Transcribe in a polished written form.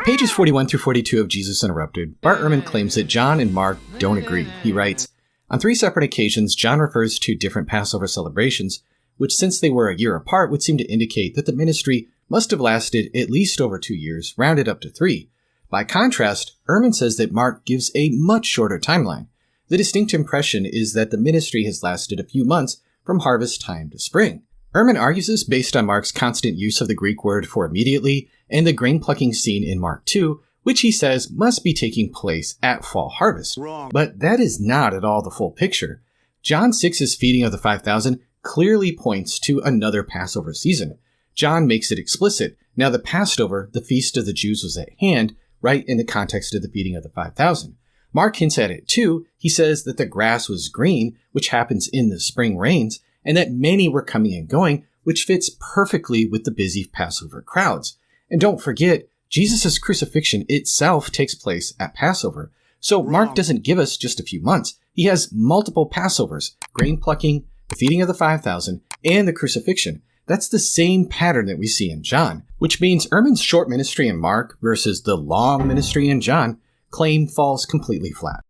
pages 41 through 42 of Jesus Interrupted, Bart Ehrman claims that John and Mark don't agree. He writes, on 3 separate occasions, John refers to different Passover celebrations, which since they were a year apart would seem to indicate that the ministry must have lasted at least over 2 years, rounded up to 3. By contrast, Ehrman says that Mark gives a much shorter timeline. The distinct impression is that the ministry has lasted a few months from harvest time to spring. Ehrman argues this based on Mark's constant use of the Greek word for immediately and the grain plucking scene in Mark 2, which he says must be taking place at fall harvest. Wrong. But that is not at all the full picture. John 6's feeding of the 5,000 clearly points to another Passover season. John makes it explicit. Now the Passover, the feast of the Jews, was at hand, right in the context of the feeding of the 5,000. Mark hints at it too. He says that the grass was green, which happens in the spring rains, and that many were coming and going, which fits perfectly with the busy Passover crowds. And don't forget, Jesus' crucifixion itself takes place at Passover. So Mark doesn't give us just a few months. He has multiple Passovers, grain plucking, the feeding of the 5,000, and the crucifixion. That's the same pattern that we see in John, which means Ehrman's short ministry in Mark versus the long ministry in John claim falls completely flat.